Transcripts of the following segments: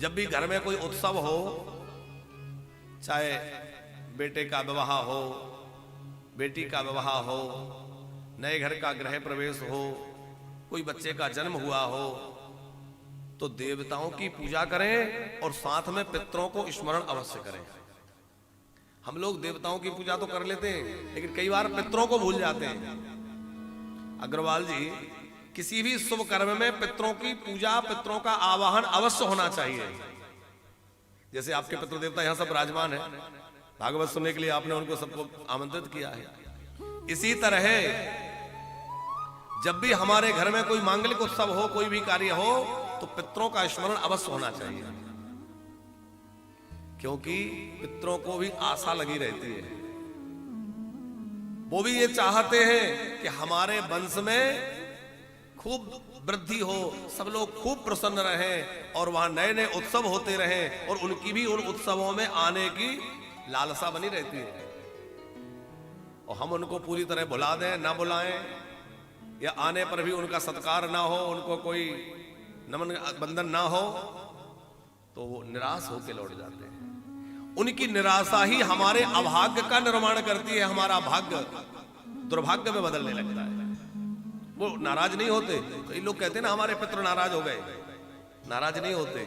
जब भी घर में कोई उत्सव हो, चाहे बेटे का विवाह हो, बेटी का विवाह हो, नए घर का गृह प्रवेश हो, कोई बच्चे का जन्म हुआ हो, तो देवताओं की पूजा करें और साथ में पितरों को स्मरण अवश्य करें। हम लोग देवताओं की पूजा तो कर लेते हैं, लेकिन कई बार पितरों को भूल जाते हैं। अग्रवाल जी, किसी भी शुभ कर्म में पितरों की पूजा, पितरों का आवाहन अवश्य होना चाहिए। जैसे आपके पितृ देवता यहां सब विराजमान है, भागवत सुनने के लिए आपने उनको सबको आमंत्रित किया है। इसी तरह जब भी हमारे घर में कोई मांगलिक उत्सव हो, कोई भी कार्य हो, तो पितरों का स्मरण अवश्य होना चाहिए, क्योंकि पितरों को भी आशा लगी रहती है। वो भी ये चाहते हैं कि हमारे वंश में खूब वृद्धि हो, सब लोग खूब प्रसन्न रहें और वहां नए नए उत्सव होते रहें, और उनकी भी उन उत्सवों में आने की लालसा बनी रहती है। और हम उनको पूरी तरह भुला दें, ना बुलाएं, या आने पर भी उनका सत्कार ना हो, उनको कोई नमन बंधन ना हो, तो वो निराश होकर लौट जाते हैं। उनकी निराशा ही हमारे अभाग्य का निर्माण करती है, हमारा भाग्य दुर्भाग्य में बदलने लगता है। वो नाराज नहीं होते। कई लोग कहते हैं ना हमारे पितृ नाराज हो गए, नाराज नहीं होते,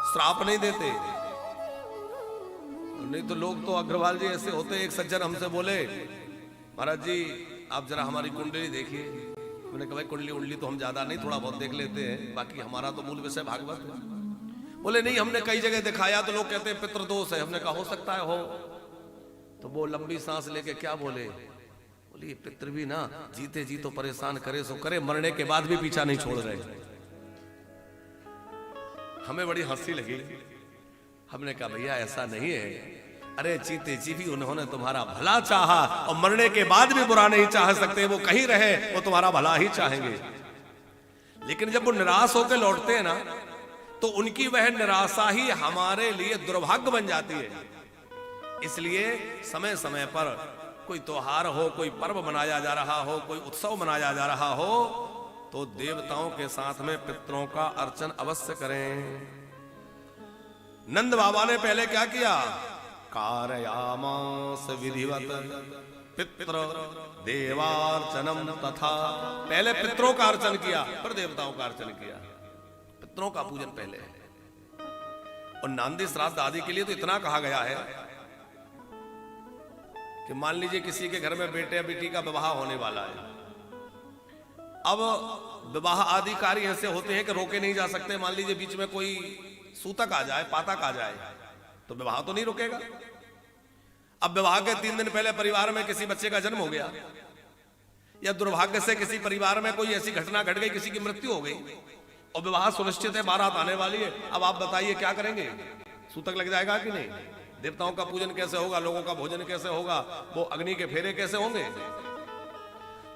श्राप नहीं देते। नहीं तो लोग तो अग्रवाल जी ऐसे होते। एक सज्जन हमसे बोले, महाराज जी आप जरा हमारी कुंडली देखिए। मैंने कहा भाई कुंडली उंडली तो हम ज्यादा नहीं, थोड़ा बहुत देख लेते हैं, बाकी हमारा तो मूल विषय भागवत है। बोले नहीं, हमने कई जगह दिखाया तो लोग कहते हैं पितृदोष है। हमने कहा हो सकता है हो। तो वो लंबी सांस लेके क्या बोले, बोली ये पितृ भी ना जीते जी तो परेशान करे सो करे, मरने के बाद भी पीछा नहीं छोड़ रहे। हमें बड़ी हंसी लगी। हमने कहा भैया ऐसा नहीं है, अरे जीते जी भी उन्होंने तुम्हारा भला चाहा, और मरने के बाद भी बुरा नहीं चाह सकते। वो कहीं रहे वो तुम्हारा भला ही चाहेंगे। लेकिन जब वो निराश होकर लौटते हैं ना, तो उनकी वह निराशा ही हमारे लिए दुर्भाग्य बन जाती है। इसलिए समय समय पर कोई त्योहार हो, कोई पर्व मनाया जा रहा हो, कोई उत्सव मनाया जा रहा हो, तो देवताओं के साथ में पितरों का अर्चन अवश्य करें। नंद बाबा ने पहले क्या किया, कारयामास विधिवत पितृ देवार्चनम तथा। पहले पितरों का अर्चन किया, फिर देवताओं का अर्चन किया। पितरों का पूजन पहले। और नांदी श्राद्ध आदि के लिए तो इतना कहा गया है कि मान लीजिए किसी के घर में बेटे या बेटी का विवाह होने वाला है। अब विवाह आदि कार्य ऐसे होते हैं कि रोके नहीं जा सकते। मान लीजिए बीच में कोई सूतक आ जाए, पातक आ जाए, तो विवाह तो नहीं रुकेगा। अब विवाह के 3 दिन पहले परिवार में किसी बच्चे का जन्म हो गया, या दुर्भाग्य से किसी परिवार में कोई ऐसी घटना घट गई, किसी की मृत्यु हो गई, और विवाह सुनिश्चित है, बारात आने वाली है। अब आप बताइए क्या करेंगे, सूतक लग जाएगा कि नहीं? देवताओं का पूजन कैसे होगा, लोगों का भोजन कैसे होगा, वो अग्नि के फेरे कैसे होंगे?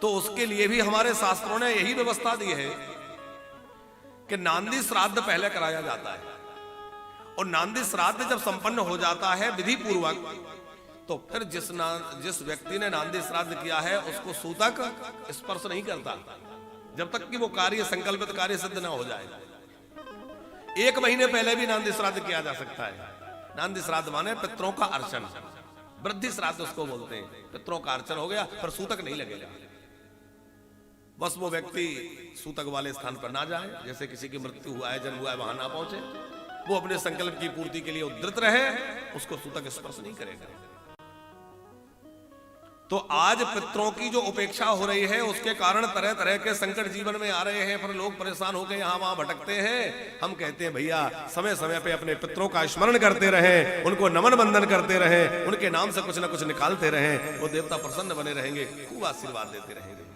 तो उसके लिए भी हमारे शास्त्रों ने यही व्यवस्था दी है कि नांदी श्राद्ध पहले कराया जाता है। और नांदी श्राद्ध जब संपन्न हो जाता है विधि पूर्वक, तो फिर जिस व्यक्ति ने नांदी श्राद्ध किया है उसको सूतक स्पर्श नहीं करता, जब तक कि वो कार्य संकल्पित कार्य सिद्ध ना हो जाए। 1 महीने पहले भी नांदी श्राद्ध किया जा सकता है। नांदी श्राद्ध माने पितरों का अर्चन, वृद्धि श्राद्ध उसको बोलते हैं। पितरों का अर्चन हो गया, पर सूतक नहीं लगेगा। बस वो व्यक्ति सूतक वाले स्थान पर ना जाए, जैसे किसी की मृत्यु हुआ है, जन्म हुआ है, वहां ना पहुंचे। वो अपने संकल्प की पूर्ति के लिए उद्धृत रहे, उसको सूतक स्पर्श नहीं करेगा। तो आज पितरों की जो उपेक्षा हो रही है, उसके कारण तरह तरह के संकट जीवन में आ रहे हैं, पर लोग परेशान होकर यहां वहां भटकते हैं। हम कहते हैं भैया समय समय पे अपने पितरों का स्मरण करते रहें, उनको नमन बंदन करते रहें, उनके नाम से कुछ न कुछ निकालते रहें। वो देवता प्रसन्न बने रहेंगे, खूब आशीर्वाद देते रहेंगे।